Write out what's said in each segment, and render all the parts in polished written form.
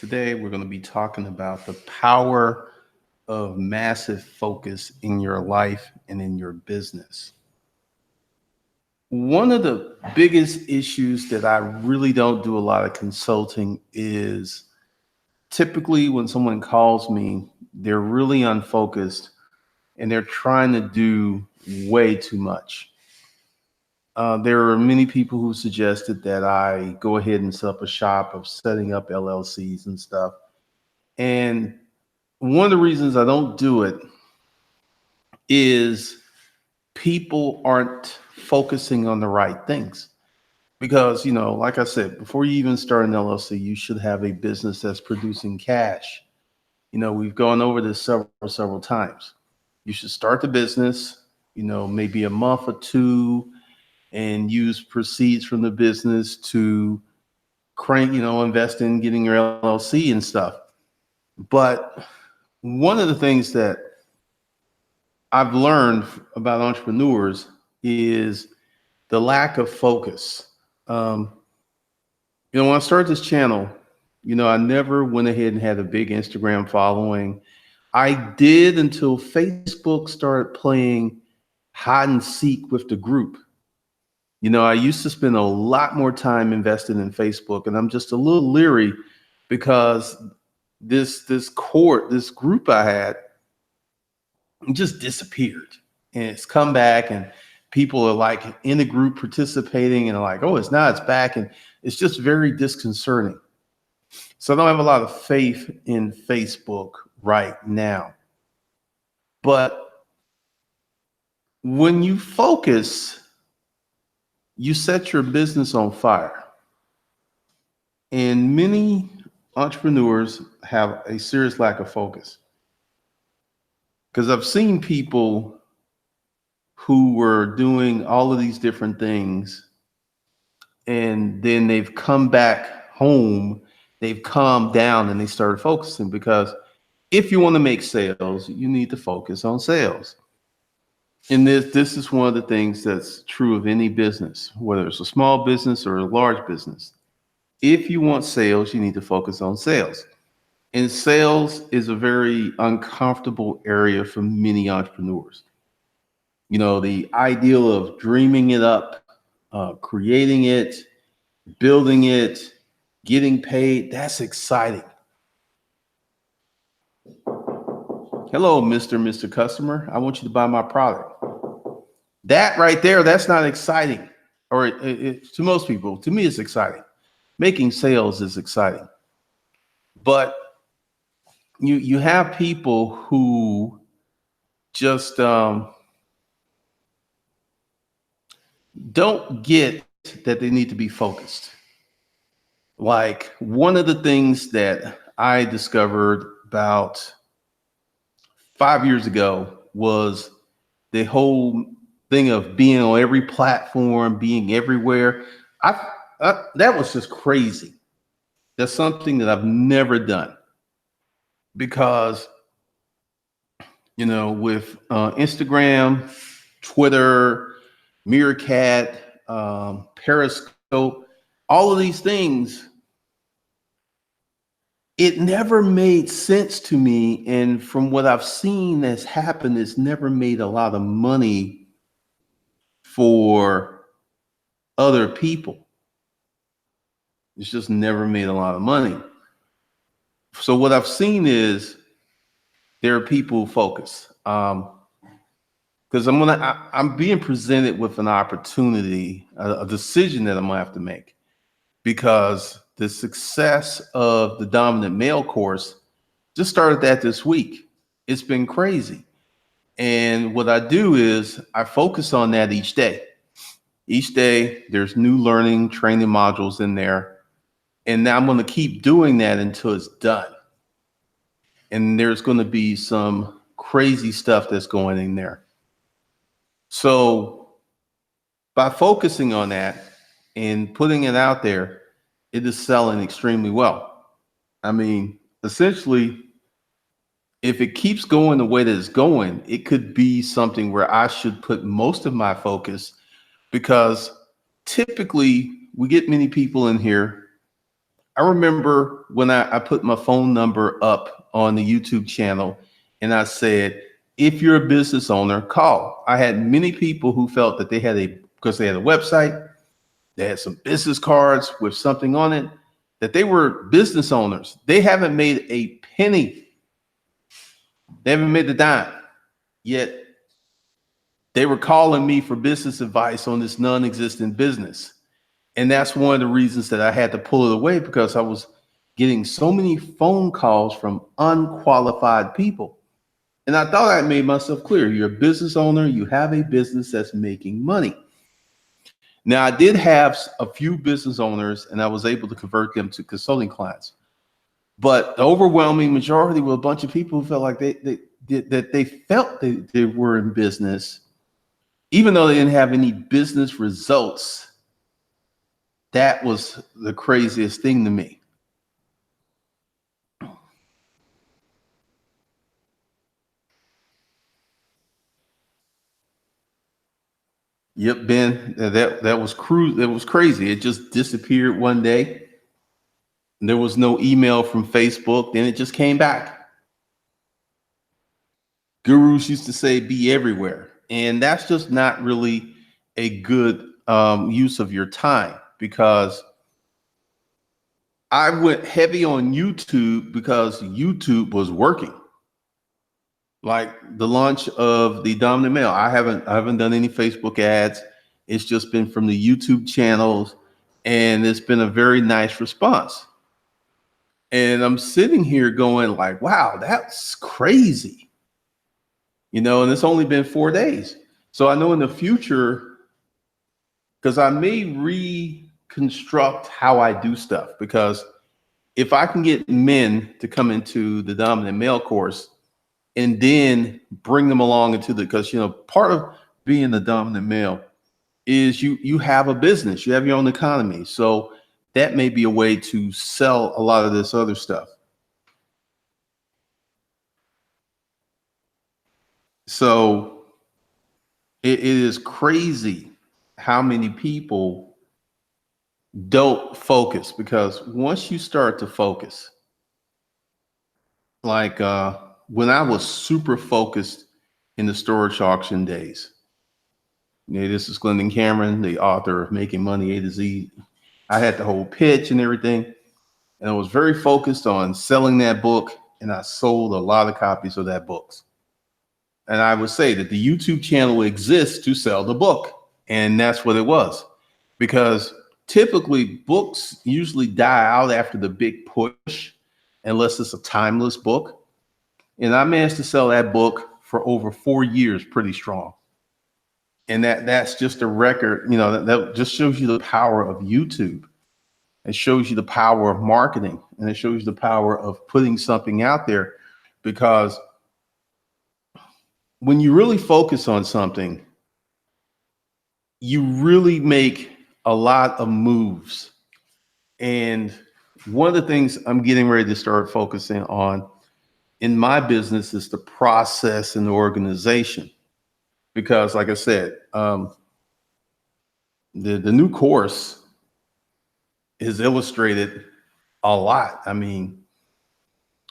Today, we're going to be talking about the power of massive focus in your life and in your business. One of the biggest issues that I really don't do a lot of consulting is typically when someone calls me, they're really unfocused and they're trying to do way too much. There are many people who suggested that I go ahead and set up a shop of setting up LLCs and stuff. And one of the reasons I don't do it is people aren't focusing on the right things. Because, like I said, before you even start an LLC, you should have a business that's producing cash. We've gone over this several times. You should start the business, maybe a month or two, and use proceeds from the business to invest in getting your LLC and stuff. But one of the things that I've learned about entrepreneurs is the lack of focus. When I started this channel, I never went ahead and had a big Instagram following. I did until Facebook started playing hide and seek with the group. I used to spend a lot more time invested in Facebook, and I'm just a little leery because this group I had just disappeared, and it's come back, and people are like in the group participating and are like, oh, it's back, and it's just very disconcerting. So I don't have a lot of faith in Facebook right now. But when you focus, you set your business on fire. And many entrepreneurs have a serious lack of focus. Because I've seen people who were doing all of these different things, and then they've come back home, they've calmed down, and they started focusing. Because if you want to make sales, you need to focus on sales. And this is one of the things that's true of any business, whether it's a small business or a large business. If you want sales, you need to focus on sales. And sales is a very uncomfortable area for many entrepreneurs. The ideal of dreaming it up, creating it, building it, getting paid, that's exciting. Hello, Mr. Customer. I want you to buy my product. That right there, that's not exciting. Or to most people, to me, it's exciting. Making sales is exciting. But you have people who just don't get that they need to be focused. Like one of the things that I discovered about 5 years ago was the whole thing of being on every platform, being everywhere. That was just crazy. That's something that I've never done because, with Instagram, Twitter, Meerkat, Periscope, all of these things, it never made sense to me. And from what I've seen that's happened, it's never made a lot of money for other people. It's just never made a lot of money. So what I've seen is there are people who focus. Because I'm being presented with an opportunity, a decision that I'm gonna have to make, because the success of the Dominant Male course just started that this week. It's been crazy. And what I do is I focus on that each day. Each day there's new learning, training modules in there. And now I'm going to keep doing that until it's done. And there's going to be some crazy stuff that's going in there. So by focusing on that and putting it out there, it is selling extremely well. I mean, essentially, if it keeps going the way that it's going, it could be something where I should put most of my focus, because typically we get many people in here I remember when I put my phone number up on the YouTube channel and I said, if you're a business owner, call. I had many people who felt that because they had a website, they had some business cards with something on it, that they were business owners. They haven't made a penny. They haven't made a dime. Yet they were calling me for business advice on this non-existent business. And that's one of the reasons that I had to pull it away, because I was getting so many phone calls from unqualified people. And I thought I made myself clear. You're a business owner. You have a business that's making money. Now, I did have a few business owners, and I was able to convert them to consulting clients. But the overwhelming majority were a bunch of people who felt like they felt they were in business, even though they didn't have any business results. That was the craziest thing to me. Yep, Ben, that was That was crazy. It just disappeared one day. There was no email from Facebook. Then it just came back. Gurus used to say, "Be everywhere," and that's just not really a good use of your time, because I went heavy on YouTube because YouTube was working. Like the launch of the Dominant Male, I haven't done any Facebook ads. It's just been from the YouTube channels, and it's been a very nice response. And I'm sitting here going like, wow, that's crazy. And it's only been 4 days. So I know in the future, because I may reconstruct how I do stuff, because if I can get men to come into the Dominant Male course and then bring them along because part of being the dominant male is you have a business, you have your own economy. So that may be a way to sell a lot of this other stuff. So it is crazy how many people don't focus, because once you start to focus, like when I was super focused in the storage auction days. This is Glendon Cameron, the author of Making Money A to Z. I had the whole pitch and everything, and I was very focused on selling that book, and I sold a lot of copies of that book. And I would say that the YouTube channel exists to sell the book, and that's what it was. Because typically books usually die out after the big push, unless it's a timeless book. And I managed to sell that book for over 4 years pretty strong. And that's just a record, that just shows you the power of YouTube. It shows you the power of marketing, and it shows you the power of putting something out there, because when you really focus on something, you really make a lot of moves. And one of the things I'm getting ready to start focusing on in my business is the process and the organization. Because like I said, the new course is illustrated a lot. I mean,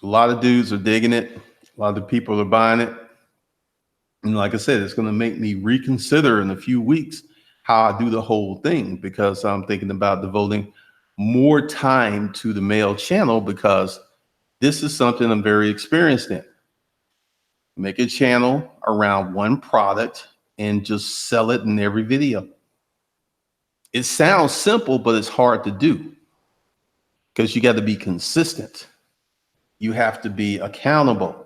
a lot of dudes are digging it. A lot of people are buying it. And like I said, it's going to make me reconsider in a few weeks how I do the whole thing, because I'm thinking about devoting more time to the male channel, because this is something I'm very experienced in. Make a channel around one product and just sell it in every video. It sounds simple, but it's hard to do, because you got to be consistent. You have to be accountable.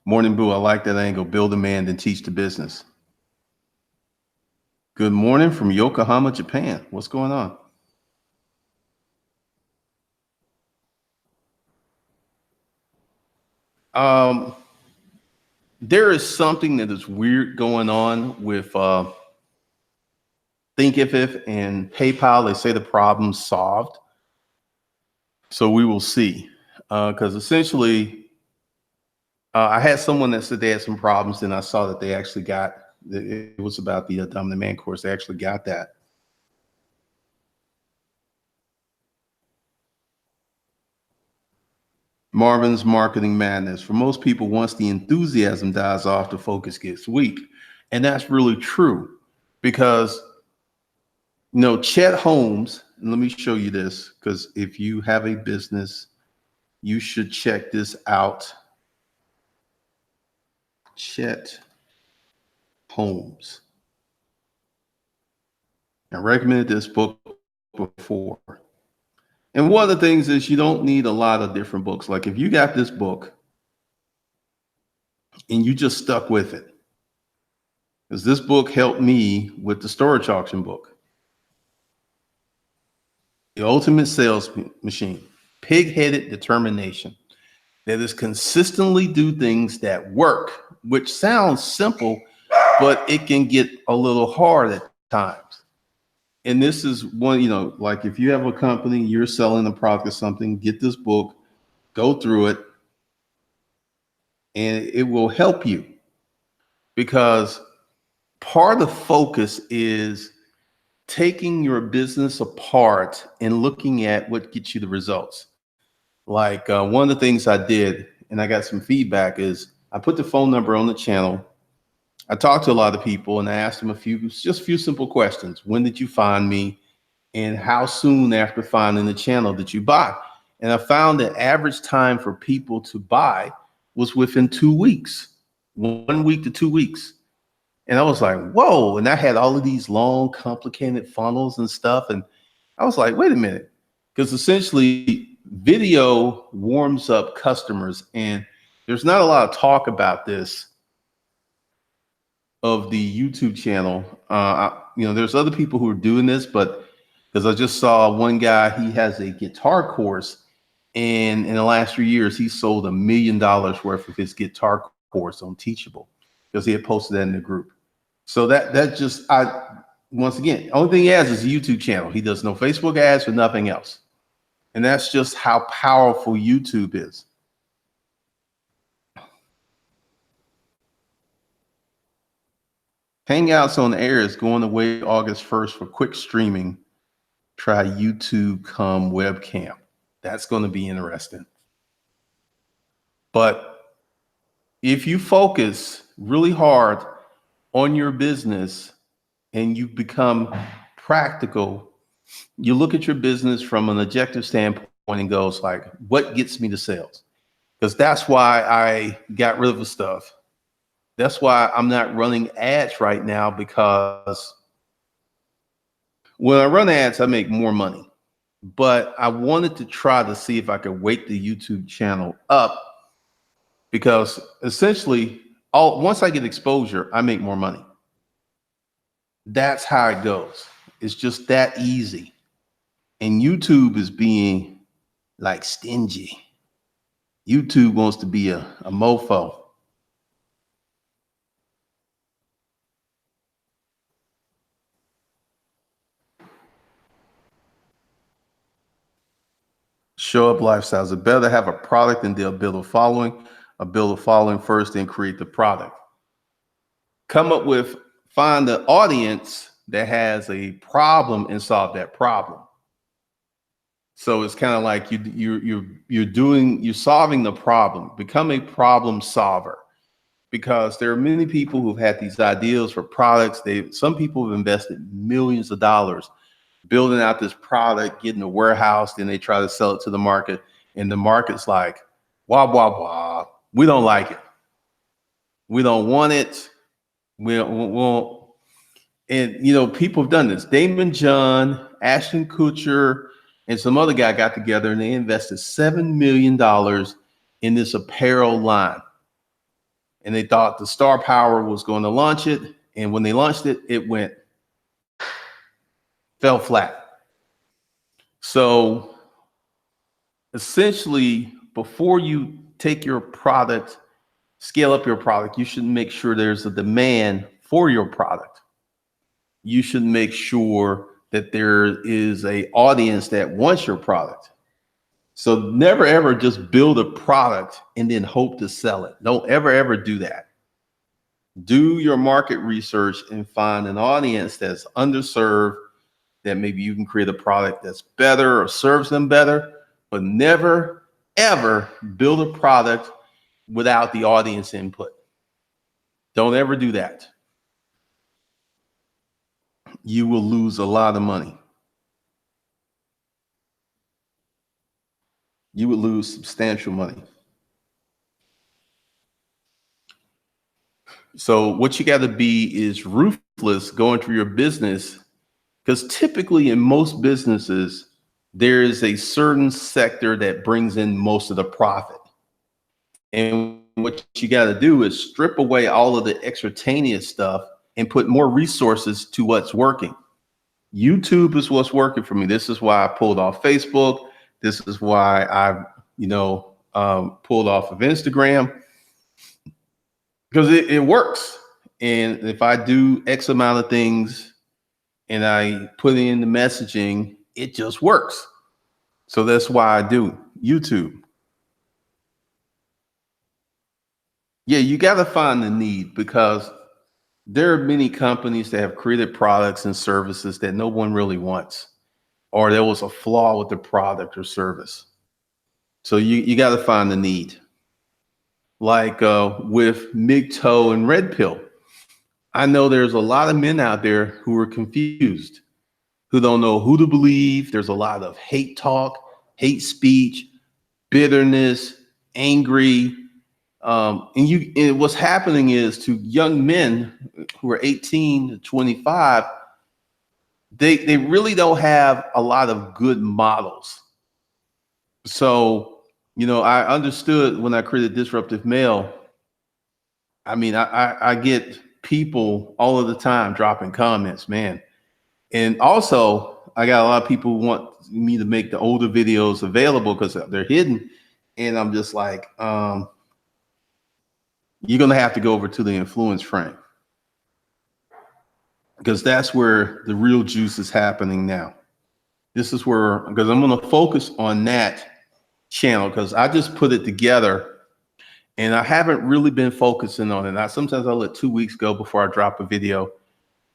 Morning, Boo. I like that angle. Build a man, then teach the business. Good morning from Yokohama, Japan. What's going on? There is something that is weird going on with Thinkific and PayPal. They say the problem's solved. So we will see. Because essentially, I had someone that said they had some problems, and I saw that they actually got It was about the Dominant Man course. I actually got that. Marvin's Marketing Madness. For most people, once the enthusiasm dies off, the focus gets weak. And that's really true because, Chet Holmes, and let me show you this, because if you have a business, you should check this out. Chet Holmes. I recommended this book before. And one of the things is you don't need a lot of different books. Like if you got this book and you just stuck with it, because this book helped me with the storage auction book. The Ultimate Sales Machine, pig-headed determination that is consistently do things that work, which sounds simple, but it can get a little hard at times. And this is one, like if you have a company, you're selling a product or something, get this book, go through it, and it will help you, because part of focus is taking your business apart and looking at what gets you the results. Like one of the things I did, and I got some feedback, is I put the phone number on the channel. I talked to a lot of people and I asked them a few simple questions. When did you find me? And how soon after finding the channel did you buy? And I found that average time for people to buy was within 2 weeks, 1 week to 2 weeks. And I was like, whoa. And I had all of these long, complicated funnels and stuff. And I was like, wait a minute. Because essentially video warms up customers. And there's not a lot of talk about this of the YouTube channel. There's other people who are doing this, but because I just saw one guy, he has a guitar course. And in the last 3 years, he sold $1 million worth of his guitar course on Teachable because he had posted that in the group. So once again, only thing he has is a YouTube channel. He does no Facebook ads or nothing else. And that's just how powerful YouTube is. Hangouts on air is going away August 1st for quick streaming. Try YouTube come webcam. That's going to be interesting. But if you focus really hard on your business and you become practical, you look at your business from an objective standpoint and goes like, what gets me to sales? Because that's why I got rid of the stuff. That's why I'm not running ads right now, because when I run ads, I make more money. But I wanted to try to see if I could wake the YouTube channel up, because essentially, once I get exposure, I make more money. That's how it goes. It's just that easy. And YouTube is being like stingy. YouTube wants to be a mofo. Show up lifestyles. It's better to have a product and they'll build a following. Build a following first, then create the product. Find the audience that has a problem and solve that problem. So it's kind of like you're solving the problem. Become a problem solver, because there are many people who've had these ideas for products. Some people have invested millions of dollars building out this product, getting a warehouse, then they try to sell it to the market, and the market's like, wah, wah, wah. We don't like it. We don't want it. We won't. And, people have done this. Damon John, Ashton Kutcher, and some other guy got together and they invested $7 million in this apparel line. And they thought the Star Power was going to launch it. And when they launched it, it fell flat. So essentially, before you take your product, scale up your product, you should make sure there's a demand for your product. You should make sure that there is an audience that wants your product. So never, ever just build a product and then hope to sell it. Don't ever, ever do that. Do your market research and find an audience that's underserved, that maybe you can create a product that's better or serves them better, but never, ever build a product without the audience input. Don't ever do that. You will lose a lot of money. You would lose substantial money. So what you got to be is ruthless going through your business, because typically in most businesses, there is a certain sector that brings in most of the profit. And what you got to do is strip away all of the extraneous stuff and put more resources to what's working. YouTube is what's working for me. This is why I pulled off Facebook. This is why I, pulled off of Instagram, because it works. And if I do X amount of things and I put in the messaging, it just works. So that's why I do YouTube. Yeah, you got to find the need, because there are many companies that have created products and services that no one really wants, or there was a flaw with the product or service. So you got to find the need. Like with MGTOW and Red Pill, I know there's a lot of men out there who are confused, who don't know who to believe. There's a lot of hate talk, hate speech, bitterness, angry. And what's happening is, to young men who are 18 to 25, they really don't have a lot of good models. So, I understood when I created Disruptive Male. I mean, I get people all of the time dropping comments, man. And also, I got a lot of people who want me to make the older videos available because they're hidden. And I'm just like, you're going to have to go over to the influence frame, because that's where the real juice is happening now. This is where, because I'm going to focus on that channel, because I just put it together and I haven't really been focusing on it. Sometimes I'll let 2 weeks go before I drop a video.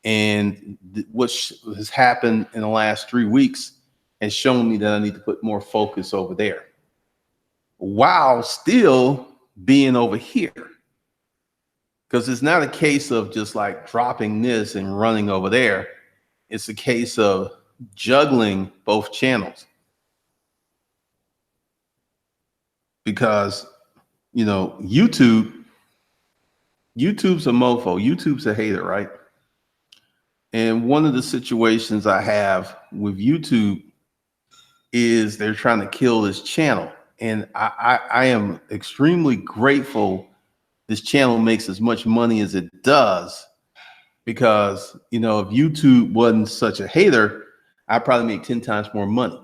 And what has happened in the last 3 weeks has shown me that I need to put more focus over there, while still being over here. Because it's not a case of just like dropping this and running over there. It's a case of juggling both channels. Because, YouTube's a mofo. YouTube's a hater, right? And one of the situations I have with YouTube is they're trying to kill this channel. And I am extremely grateful this channel makes as much money as it does, because, if YouTube wasn't such a hater, I'd probably make 10 times more money.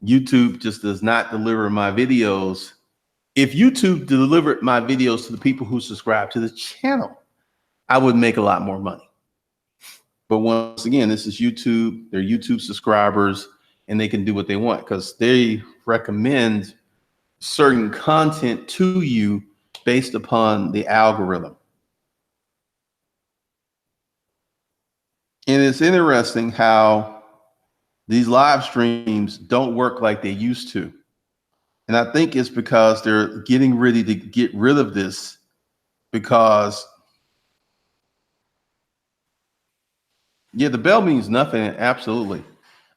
YouTube just does not deliver my videos. If YouTube delivered my videos to the people who subscribe to the channel, I would make a lot more money. But once again, this is YouTube. They're YouTube subscribers, and they can do what they want because they recommend certain content to you based upon the algorithm. And it's interesting how these live streams don't work like they used to. And I think it's because they're getting ready to get rid of this, because the bell means nothing. Absolutely.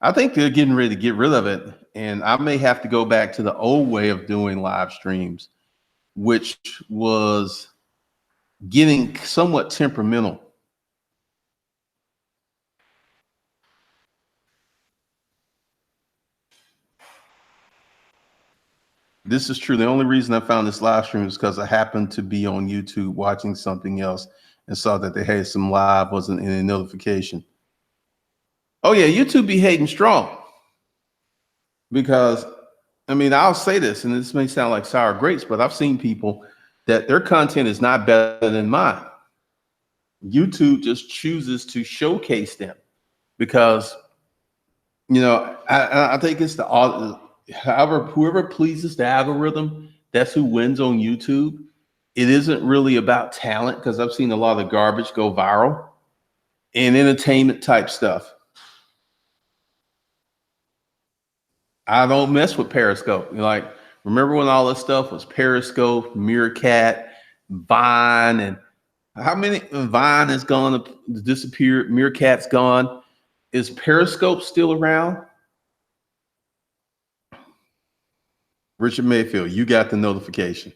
I think they're getting ready to get rid of it. And I may have to go back to the old way of doing live streams, which was getting somewhat temperamental. This is true. The only reason I found this live stream is because I happened to be on YouTube watching something else and saw that they had some live, wasn't in a notification. Oh yeah, YouTube be hating strong. Because, I'll say this, and this may sound like sour grapes, but I've seen people that their content is not better than mine. YouTube just chooses to showcase them because, I think it's whoever pleases the algorithm, that's who wins on YouTube. It isn't really about talent because I've seen a lot of garbage go viral and entertainment type stuff. I don't mess with Periscope. Like, remember when all this stuff was Periscope, Meerkat, Vine, and how many Vine is gone to disappear? Meerkat's gone. Is Periscope still around? Richard Mayfield, you got the notification.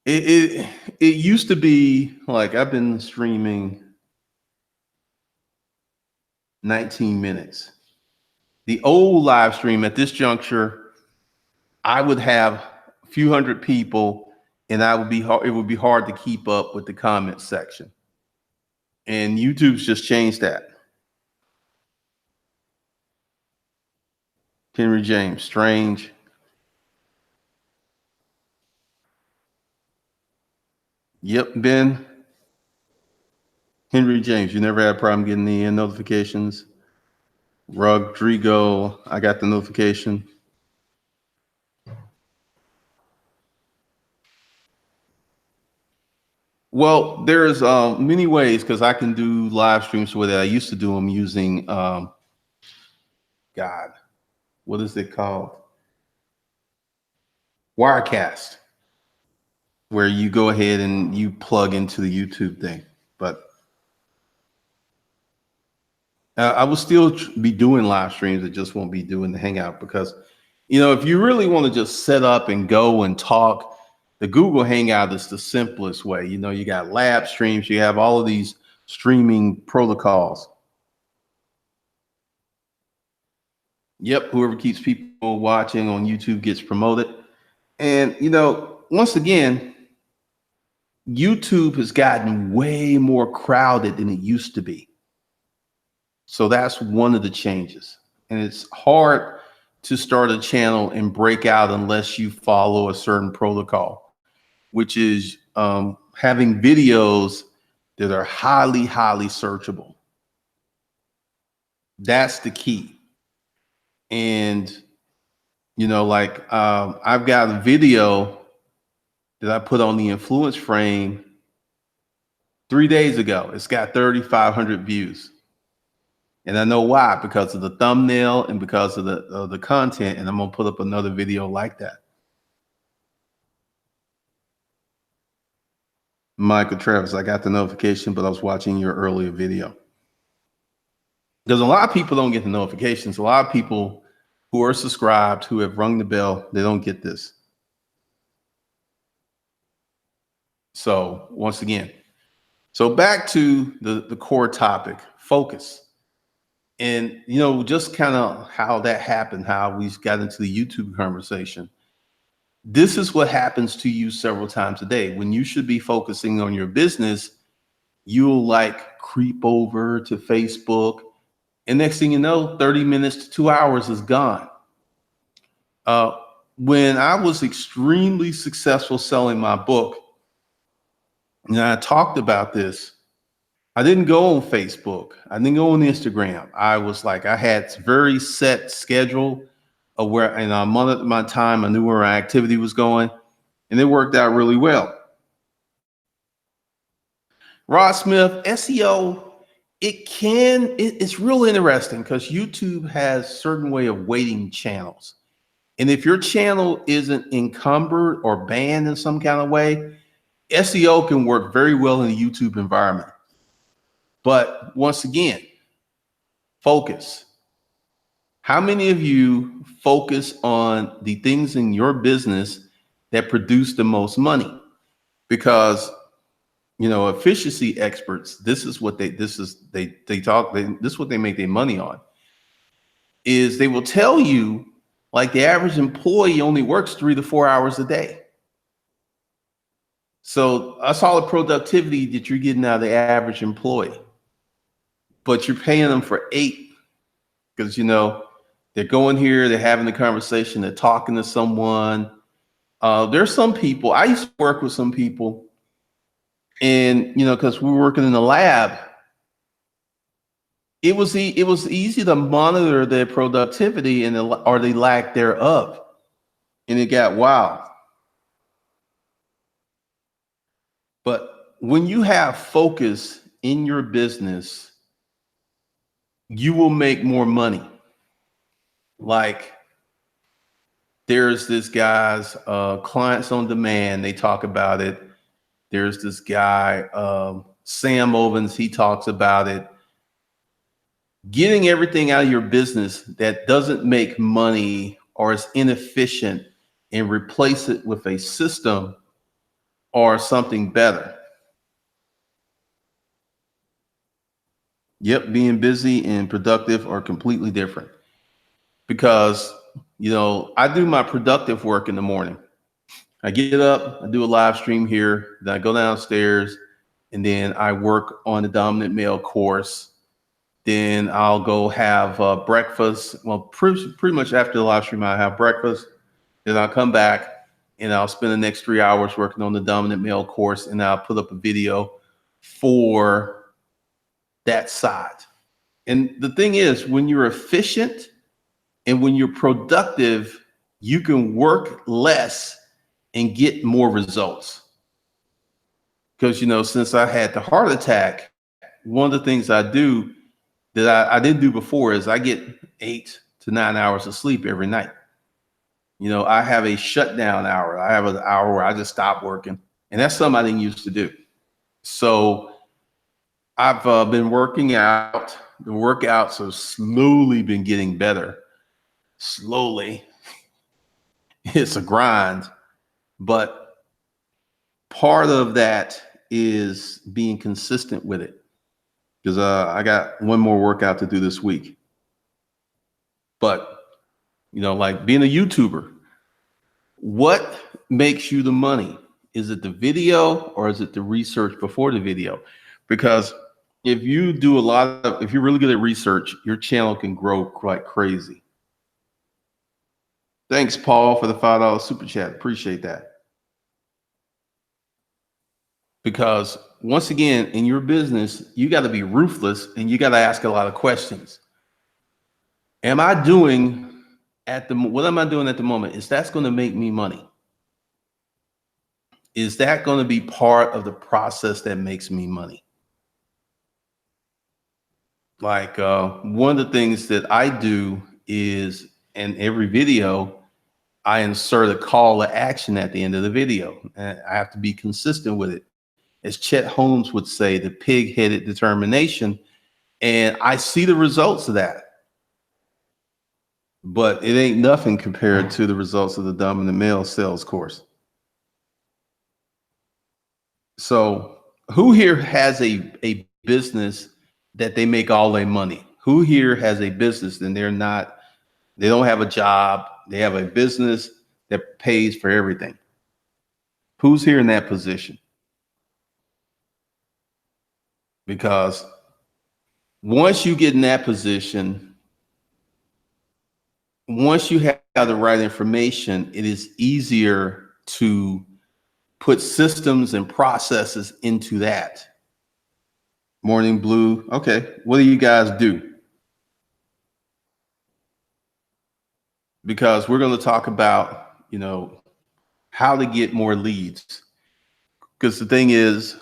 It used to be like I've been streaming 19 minutes. The old live stream at this juncture, I would have a few hundred people, and it would be hard to keep up with the comment section. And YouTube's just changed that. Henry James, strange. Yep, Ben. Henry James, you never had a problem getting the notifications. Rodrigo, I got the notification. Well, there's many ways because I can do live streams with it. I used to do them using, God, what is it called? Wirecast, where you go ahead and you plug into the YouTube thing. But I will still be doing live streams. It just won't be doing the Hangout because, if you really want to just set up and go and talk, the Google Hangout is the simplest way. You got lab streams, you have all of these streaming protocols. Yep, whoever keeps people watching on YouTube gets promoted. And, once again, YouTube has gotten way more crowded than it used to be. So that's one of the changes. And it's hard to start a channel and break out unless you follow a certain protocol, which is having videos that are highly, highly searchable. That's the key. And, I've got a video that I put on the influence frame 3 days ago. It's got 3,500 views. And I know why, because of the thumbnail and because of the content. And I'm going to put up another video like that. Michael Travis, I got the notification, but I was watching your earlier video. Because a lot of people don't get the notifications. A lot of people who are subscribed, who have rung the bell, they don't get this. So once again, so back to the core topic, focus. And, just kind of how that happened, how we got into the YouTube conversation. This is what happens to you several times a day. When you should be focusing on your business, you'll creep over to Facebook. And next thing you know, 30 minutes to 2 hours is gone. When I was extremely successful selling my book, and I talked about this, I didn't go on Facebook. I didn't go on Instagram. I had very set schedule of where, and I monitored my time. I knew where my activity was going, and it worked out really well. Rod Smith, SEO, it's real interesting because YouTube has a certain way of weighting channels. And if your channel isn't encumbered or banned in some kind of way, SEO can work very well in the YouTube environment. But once again, focus. How many of you focus on the things in your business that produce the most money? Because, efficiency experts, this is what they make their money on, is they will tell you the average employee only works 3 to 4 hours a day. So that's all the productivity that you're getting out of the average employee. But you're paying them for 8 because, they're going here, they're having a conversation, they're talking to someone. There's some people, I used to work with some people, and, because we were working in the lab, it was easy to monitor their productivity or the lack thereof. And it got wild. when you have focus in your business, you will make more money. Like there's this guy's clients on demand. They talk about it. There's this guy, Sam Ovens. He talks about it. Getting everything out of your business that doesn't make money or is inefficient and replace it with a system or something better. Yep, being busy and productive are completely different because, I do my productive work in the morning. I get up, I do a live stream here, then I go downstairs, and then I work on the dominant male course. Then I'll go have breakfast. Well, pretty much after the live stream, I have breakfast. Then I'll come back and I'll spend the next 3 hours working on the dominant male course, and I'll put up a video for that side. And the thing is, when you're efficient and when you're productive, you can work less and get more results. Because, since I had the heart attack, one of the things I do that I didn't do before is I get 8 to 9 hours of sleep every night. I have a shutdown hour. I have an hour where I just stop working. And that's something I didn't used to do. So I've been working out. The workouts have slowly been getting better. Slowly. It's a grind. But part of that is being consistent with it. Because I got one more workout to do this week. But, like being a YouTuber, what makes you the money? Is it the video or is it the research before the video? Because if you do if you're really good at research, your channel can grow like crazy. Thanks, Paul, for the $5 super chat. Appreciate that. Because once again, in your business, you got to be ruthless and you got to ask a lot of questions. What am I doing at the moment? Is that's going to make me money? Is that going to be part of the process that makes me money? Like one of the things that I do is in every video, I insert a call to action at the end of the video. And I have to be consistent with it. As Chet Holmes would say, the pig-headed determination. And I see the results of that. But it ain't nothing compared to the results of the dominant male sales course. So who here has a business that they make all their money? Who here has a business and they don't have a job, they have a business that pays for everything? Who's here in that position? Because once you get in that position, once you have the right information, it is easier to put systems and processes into that. Morning Blue. Okay. What do you guys do? Because we're going to talk about, how to get more leads. Because the thing is,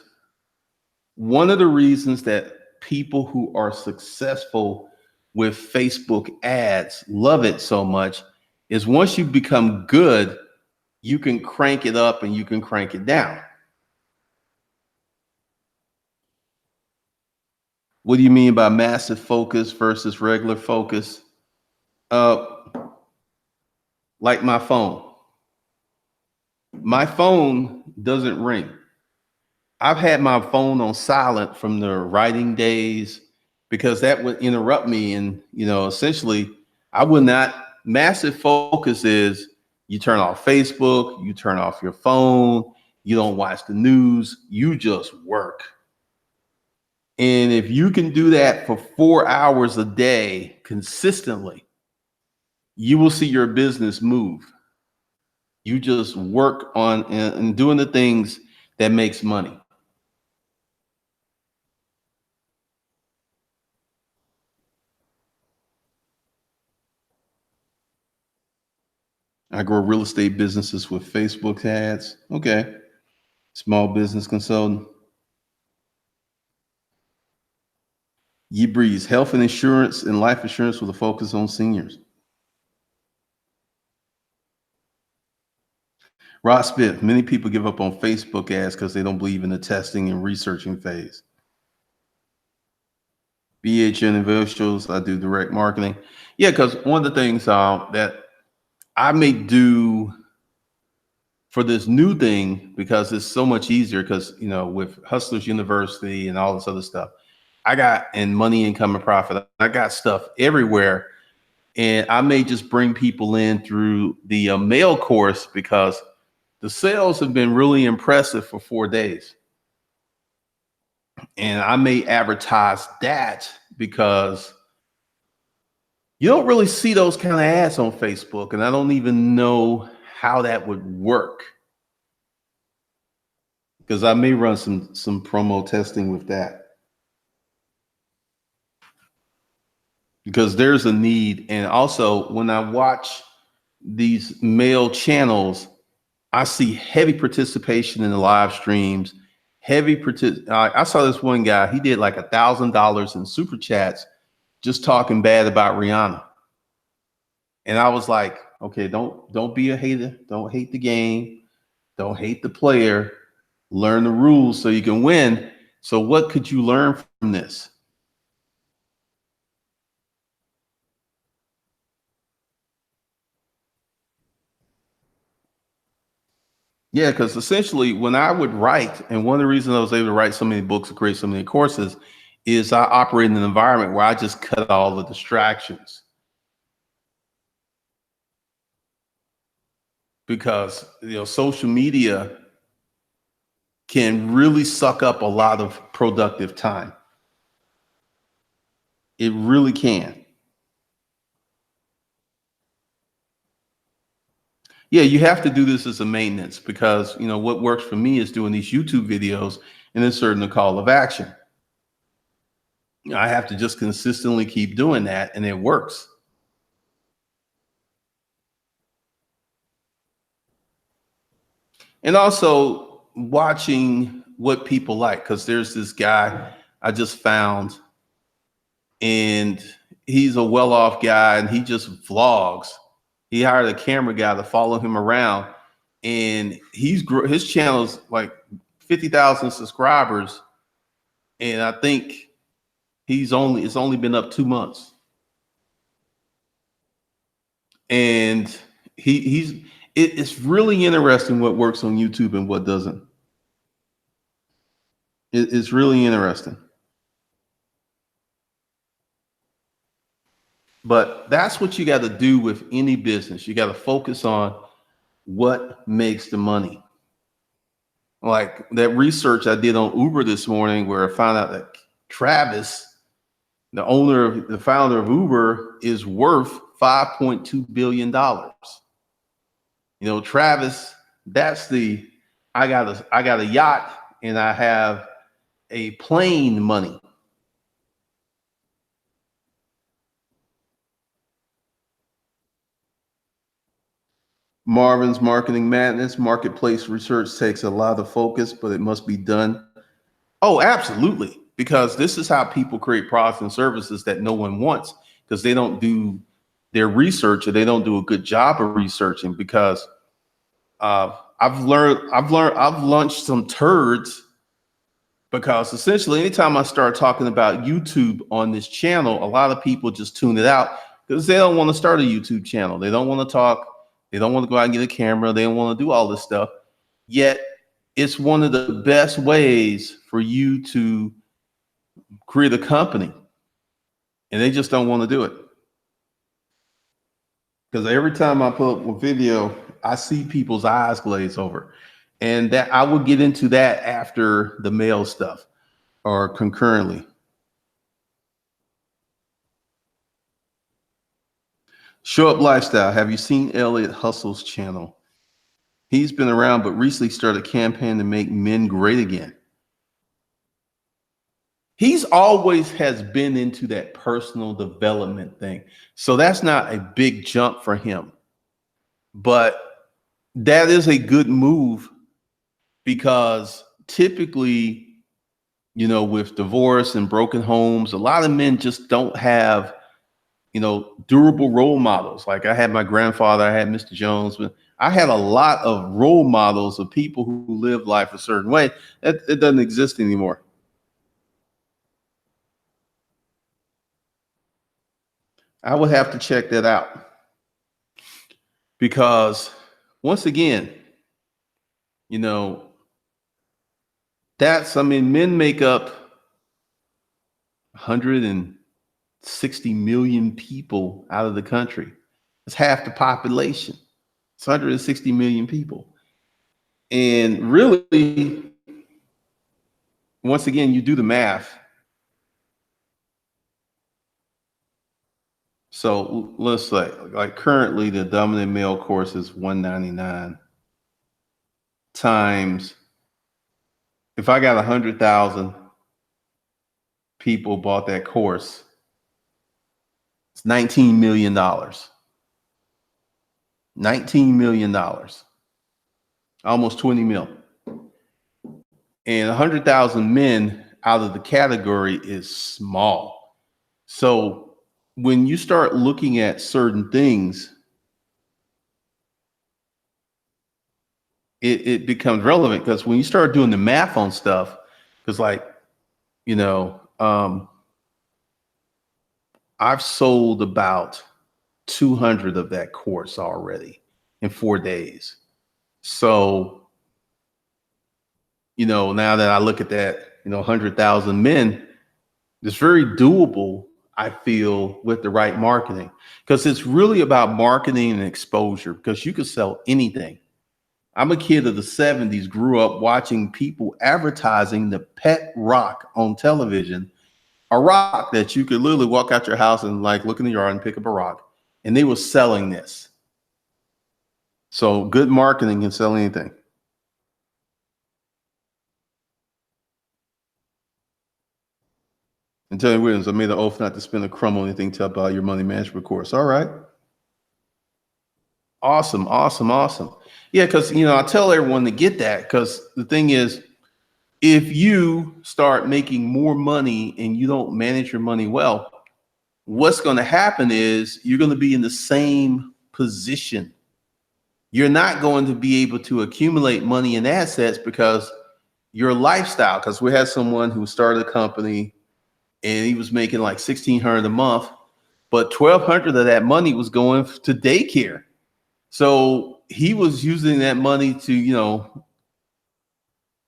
one of the reasons that people who are successful with Facebook ads love it so much is once you become good, you can crank it up and you can crank it down. What do you mean by massive focus versus regular focus? Like my phone. My phone doesn't ring. I've had my phone on silent from the writing days because that would interrupt me. And, essentially, I would not. Massive focus is you turn off Facebook, you turn off your phone, you don't watch the news, you just work. And if you can do that for 4 hours a day consistently, you will see your business move. You just work on and doing the things that makes money. I grow real estate businesses with Facebook ads. Okay. Small business consultant. Ye Breeze, health and insurance and life insurance with a focus on seniors. Rod Smith, many people give up on Facebook ads because they don't believe in the testing and researching phase. BH Individuals, I do direct marketing. Yeah, because one of the things that I may do for this new thing, because it's so much easier, because with Hustlers University and all this other stuff, I got in Money, Income, and Profit, I got stuff everywhere. And I may just bring people in through the mail course, because the sales have been really impressive for 4 days. And I may advertise that, because you don't really see those kind of ads on Facebook. And I don't even know how that would work, because I may run some promo testing with that, because there's a need. And also, when I watch these mail channels, I see heavy participation in the live streams. I saw this one guy, he did like $1,000 in super chats just talking bad about Rihanna. And I was like, okay, don't be a hater. Don't hate the game. Don't hate the player. Learn the rules so you can win. So what could you learn from this? Yeah, because essentially when I would write, and one of the reasons I was able to write so many books and create so many courses, is I operate in an environment where I just cut all the distractions. Because social media can really suck up a lot of productive time. It really can. Yeah, you have to do this as a maintenance, because what works for me is doing these YouTube videos and inserting the call of action. I have to just consistently keep doing that, and it works. And also watching what people like, because there's this guy I just found, and he's a well-off guy, and he just vlogs. He hired a camera guy to follow him around, and his channel's like 50,000 subscribers, and I think it's only been up 2 months. And it's really interesting what works on YouTube and what doesn't. It's really interesting. But that's what you got to do with any business. You got to focus on what makes the money. Like that research I did on Uber this morning, where I found out that Travis, the founder of Uber, is worth $5.2 billion. Travis, I got a yacht and I have a plane money. Marvin's Marketing Madness, marketplace research takes a lot of focus, but it must be done. Oh, absolutely. Because this is how people create products and services that no one wants, because they don't do their research, or they don't do a good job of researching. Because I've launched some turds, because essentially anytime I start talking about YouTube on this channel, a lot of people just tune it out, because they don't want to start a YouTube channel. They don't want to talk. They don't want to go out and get a camera. They don't want to do all this stuff. Yet it's one of the best ways for you to create a company, and they just don't want to do it. Because every time I put up a video, I see people's eyes glaze over, and that I will get into that after the mail stuff or concurrently. Show Up Lifestyle. Have you seen Elliot Hustle's channel? He's been around, but recently started a campaign to make men great again. He's always has been into that personal development thing. So that's not a big jump for him. But that is a good move, because typically with divorce and broken homes, a lot of men just don't have, durable role models. Like I had my grandfather, I had Mr. Jones, but I had a lot of role models of people who live life a certain way. It doesn't exist anymore. I would have to check that out because once again, you know, I mean, men make up 160 million people out of the country. It's half the population. It's 160 million people. And really, once again, you do the math. So let's say, like currently, the dominant male course is 199 times. If I got 100,000 people bought that course, it's $19 million. $19 million, almost 20 mil. And 100,000 men out of the category is small. So when you start looking at certain things, it becomes relevant because when you start doing the math on stuff, because like, you know, um, I've sold about 200 of that course already in 4 days. So, now that I look at that, 100,000 men, it's very doable, I feel, with the right marketing, because it's really about marketing and exposure because you can sell anything. I'm a kid of the 70s, grew up watching people advertising the pet rock on television, a rock that you could literally walk out your house and like look in the yard and pick up a rock. And they were selling this. So good marketing can sell anything. And Tony Williams, I made an oath not to spend a crumb on anything to about your money management course. All right. Awesome. Awesome. Awesome. Yeah. Cause I tell everyone to get that because the thing is, if you start making more money and you don't manage your money well, what's going to happen is you're going to be in the same position. You're not going to be able to accumulate money and assets because your lifestyle, because we had someone who started a company and he was making like 1,600 a month, but 1,200 of that money was going to daycare. So he was using that money to,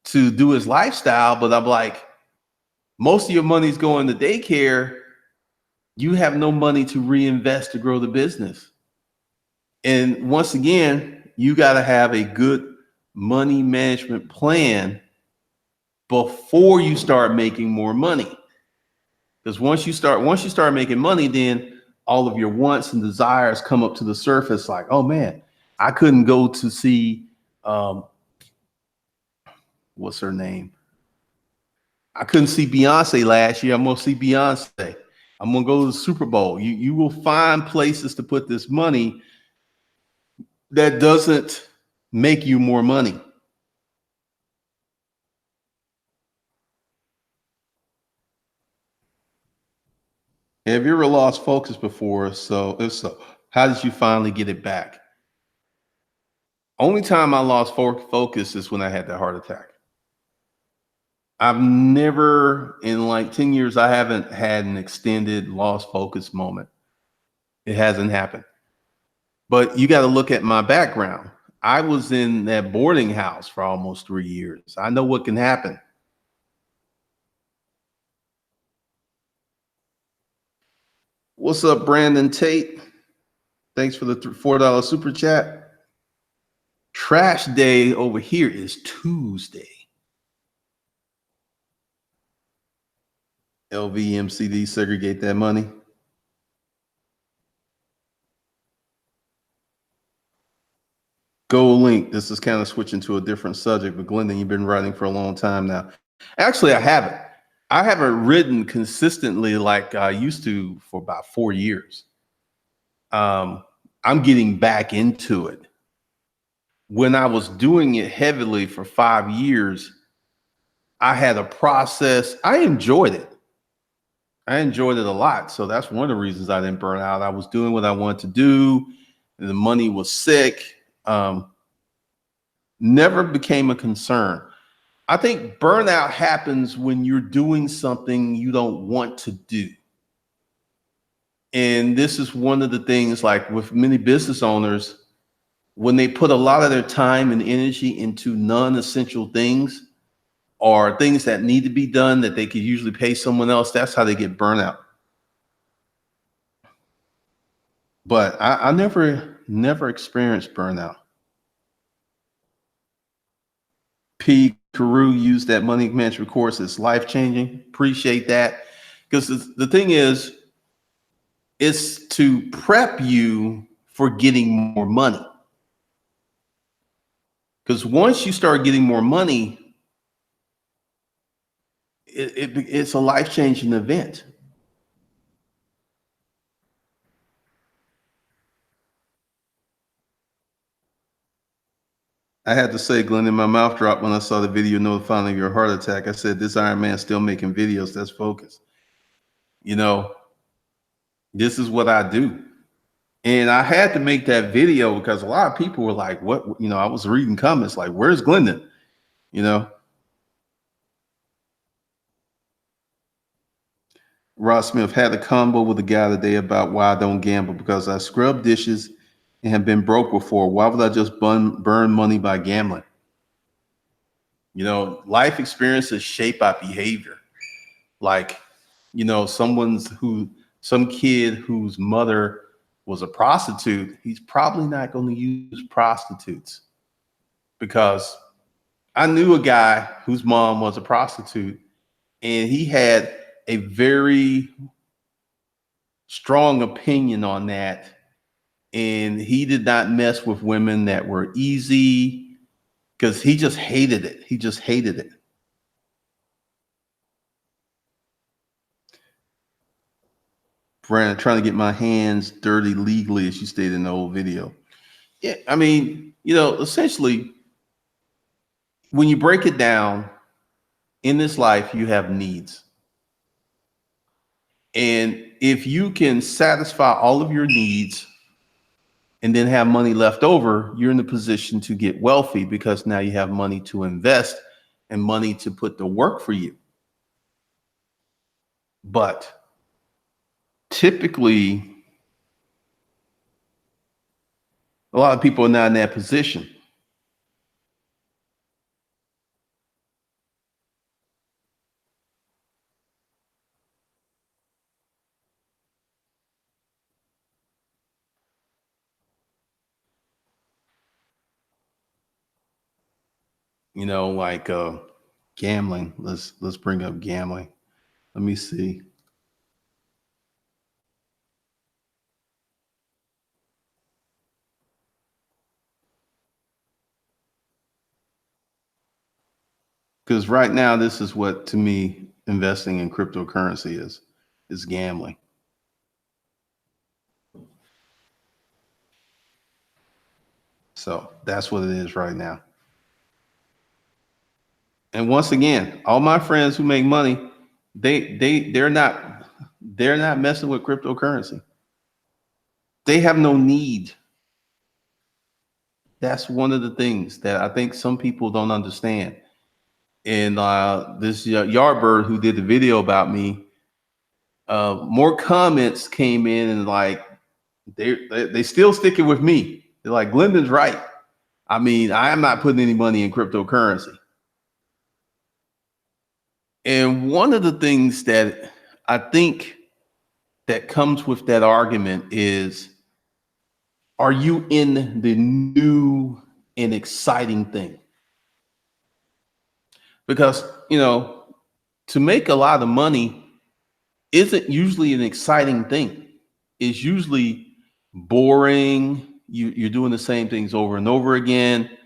to do his lifestyle. But I'm like, most of your money's going to daycare. You have no money to reinvest to grow the business. And once again, you got to have a good money management plan before you start making more money. Because once you start making money, then all of your wants and desires come up to the surface. Like, oh man, I couldn't go to see what's her name? I couldn't see Beyonce last year. I'm gonna see Beyonce. I'm gonna go to the Super Bowl. You will find places to put this money that doesn't make you more money. Have you ever lost focus before? So if so, how did you finally get it back? Only time I lost focus is when I had that heart attack. I've never, in like 10 years, I haven't had an extended lost focus moment. It hasn't happened. But you got to look at my background. I was in that boarding house for almost 3 years. I know what can happen. What's up, Brandon Tate? Thanks for the $4 super chat. Trash day over here is Tuesday. LVMCD, segregate that money. Go link. This is kind of switching to a different subject, but Glendon, you've been writing for a long time now. Actually, I haven't. I haven't written consistently like I used to for about 4 years. I'm getting back into it. When I was doing it heavily for 5 years, I had a process. I enjoyed it. I enjoyed it a lot. So that's one of the reasons I didn't burn out. I was doing what I wanted to do. And the money was sick. Never became a concern. I think burnout happens when you're doing something you don't want to do. And this is one of the things, like with many business owners, when they put a lot of their time and energy into non-essential things or things that need to be done that they could usually pay someone else, that's how they get burnout. But I never experienced burnout. P. Carew used that money management course. It's life changing. Appreciate that. Because the thing is, it's to prep you for getting more money. Because once you start getting more money, it's a life changing event. I had to say, Glenn, in my mouth dropped when I saw the video notifying of your heart attack. I said, this Iron Man's still making videos. That's focus. You know, this is what I do. And I had to make that video because a lot of people were like, what? You know, I was reading comments like, where's Glendon? You know, Ross Smith had a combo with a guy today about why I don't gamble because I scrub dishes and have been broke before. Why would I just burn money by gambling? You know, life experiences shape our behavior. Like, you know, some kid whose mother was a prostitute, he's probably not going to use prostitutes because I knew a guy whose mom was a prostitute and he had a very strong opinion on that. And he did not mess with women that were easy because he just hated it. He just hated it. Brandon, trying to get my hands dirty legally, as you stated in the old video. Yeah, I mean, you know, essentially, when you break it down in this life, you have needs. And if you can satisfy all of your needs and then have money left over, you're in a position to get wealthy because now you have money to invest and money to put to work for you. But typically, a lot of people are not in that position. You know, like gambling. Let's bring up gambling. Let me see. Because right now, this is what to me investing in cryptocurrency is gambling. So that's what it is right now. And once again, all my friends who make money, they're not messing with cryptocurrency. They have no need. That's one of the things that I think some people don't understand. And this Yardbird who did the video about me, more comments came in and like they still sticking with me. They're like, Glendon's right. I mean, I am not putting any money in cryptocurrency. And one of the things that I think that comes with that argument is, are you in the new and exciting thing? Because, you know, to make a lot of money isn't usually an exciting thing. It's usually boring. You're doing the same things over and over again.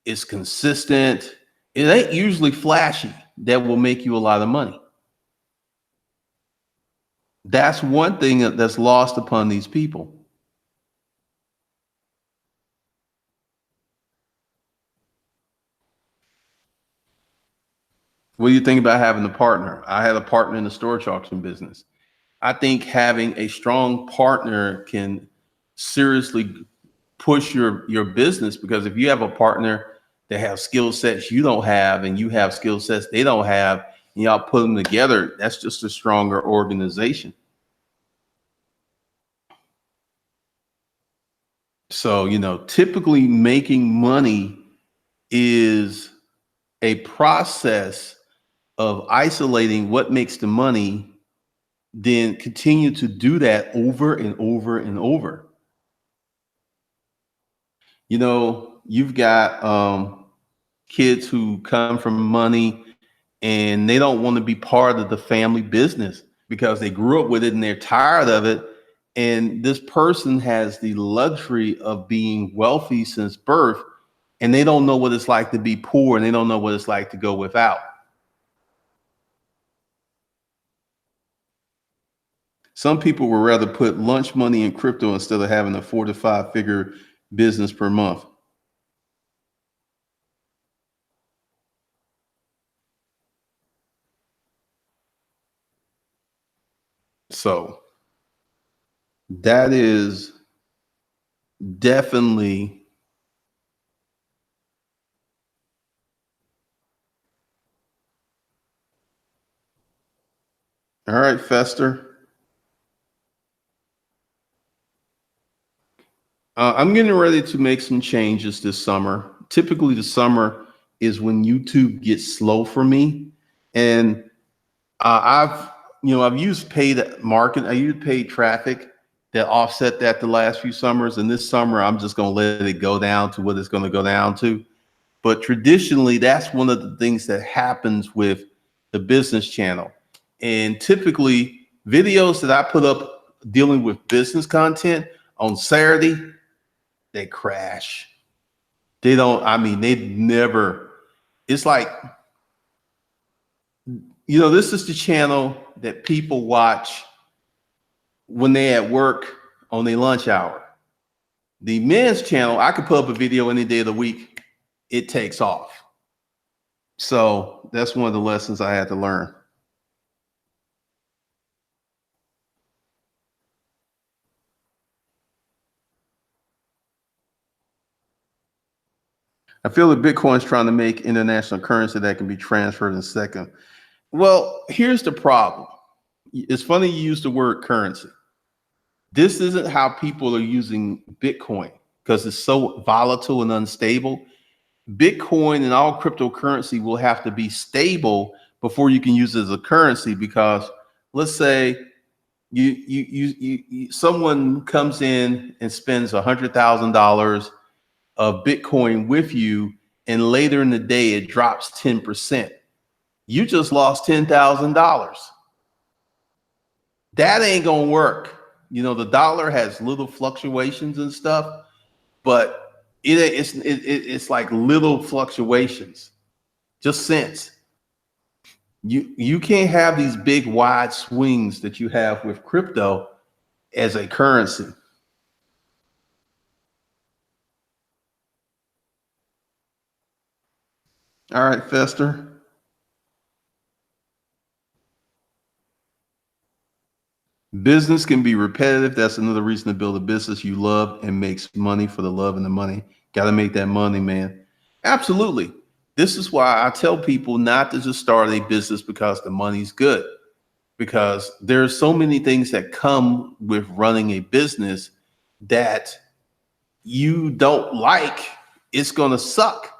It's consistent. It ain't usually flashy that will make you a lot of money. That's one thing that's lost upon these people. What do you think about having a partner? I had a partner in the storage auction business. I think having a strong partner can seriously push your business, because if you have a partner that has skill sets you don't have and you have skill sets they don't have, and y'all put them together, that's just a stronger organization. So, typically making money is a process of isolating what makes the money, then continue to do that over and over and over. You've got kids who come from money and they don't want to be part of the family business because they grew up with it and they're tired of it. And this person has the luxury of being wealthy since birth, and they don't know what it's like to be poor, and they don't know what it's like to go without. Some people would rather put lunch money in crypto instead of having a 4 to 5 figure business per month. So that is definitely. All right, Fester. I'm getting ready to make some changes this summer. Typically, the summer is when YouTube gets slow for me, and I've used paid market. I used paid traffic that offset that the last few summers, and this summer I'm just going to let it go down to what it's going to go down to. But traditionally, that's one of the things that happens with the business channel. And typically, videos that I put up dealing with business content on Saturday, they crash. They don't, I mean, they never, it's like, this is the channel that people watch when they at work on their lunch hour. The men's channel, I could put up a video any day of the week. It takes off. So that's one of the lessons I had to learn. I feel that Bitcoin's trying to make international currency that can be transferred in a second. Well, here's the problem. It's funny you use the word currency. This isn't how people are using Bitcoin because it's so volatile and unstable. Bitcoin and all cryptocurrency will have to be stable before you can use it as a currency, because let's say someone comes in and spends $100,000 of Bitcoin with you, and later in the day it drops 10%. You just lost $10,000. That ain't gonna work. The dollar has little fluctuations and stuff, but it's like little fluctuations, just cents. You can't have these big wide swings that you have with crypto as a currency. All right, Fester. Business can be repetitive. That's another reason to build a business you love and makes money for the love and the money. Got to make that money, man. Absolutely. This is why I tell people not to just start a business because the money's good, because there's so many things that come with running a business that you don't like. It's going to suck.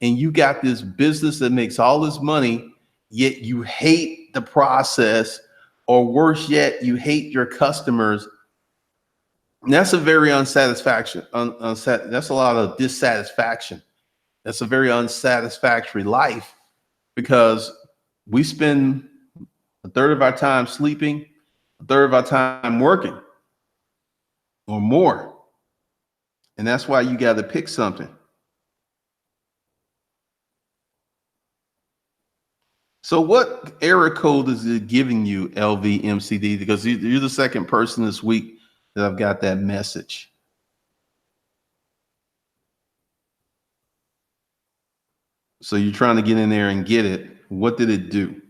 And you got this business that makes all this money, yet you hate the process, or worse yet, you hate your customers. And that's a very unsatisfaction. That's a lot of dissatisfaction. That's a very unsatisfactory life, because we spend a third of our time sleeping, a third of our time working, or more. And that's why you got to pick something. So what error code is it giving you, LVMCD? Because you're the second person this week that I've got that message. So you're trying to get in there and get it. What did it do?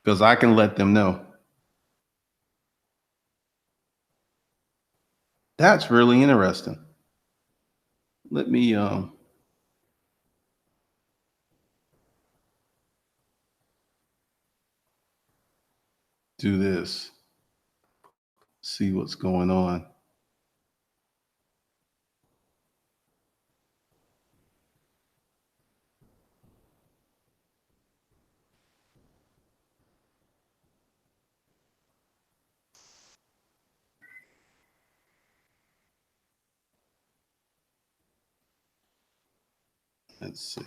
Because I can let them know. That's really interesting. Let me do this. See what's going on. Let's see.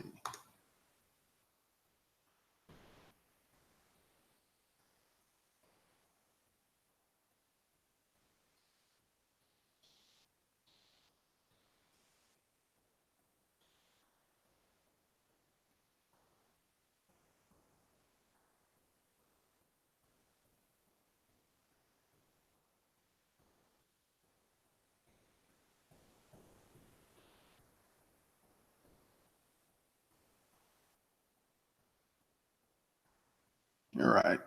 All right.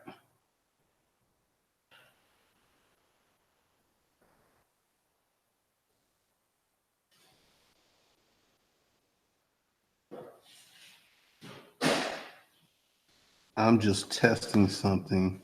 I'm just testing something.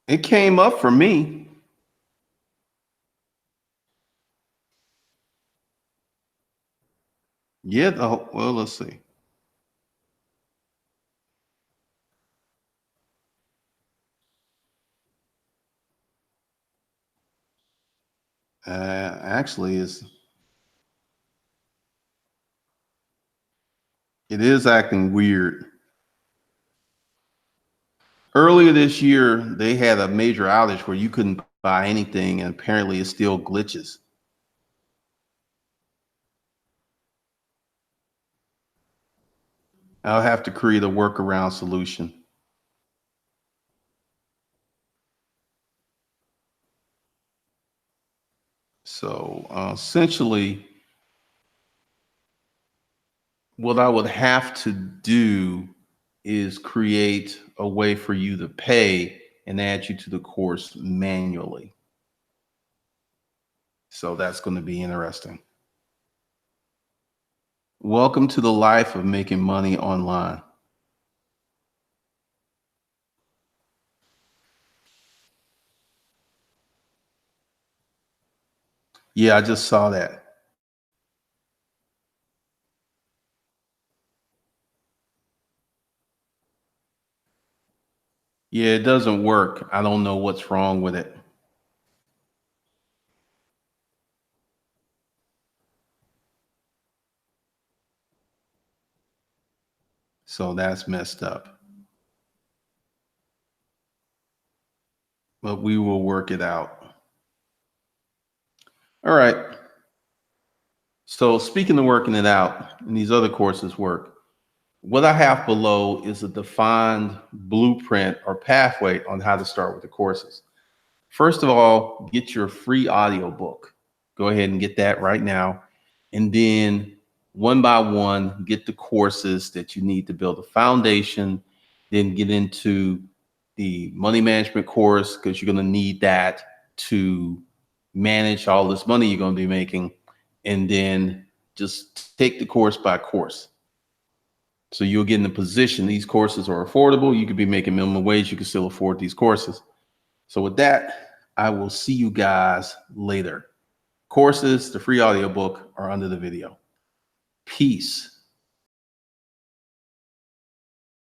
It came up for me. Yeah, well, let's see. Actually, it is acting weird. Earlier this year, they had a major outage where you couldn't buy anything, and apparently it still glitches. I'll have to create a workaround solution. So essentially, what I would have to do is create a way for you to pay and add you to the course manually. So that's going to be interesting. Welcome to the life of making money online. Yeah, I just saw that. Yeah, it doesn't work. I don't know what's wrong with it. So that's messed up. But we will work it out. All right. So speaking of working it out, and these other courses work, what I have below is a defined blueprint or pathway on how to start with the courses. First of all, get your free audiobook. Go ahead and get that right now. And then one by one, get the courses that you need to build a foundation, then get into the money management course because you're going to need that to manage all this money you're going to be making. And then just take the course by course. So you'll get in a position, these courses are affordable. You could be making minimum wage. You can still afford these courses. So with that, I will see you guys later. Courses, the free audiobook are under the video. Peace.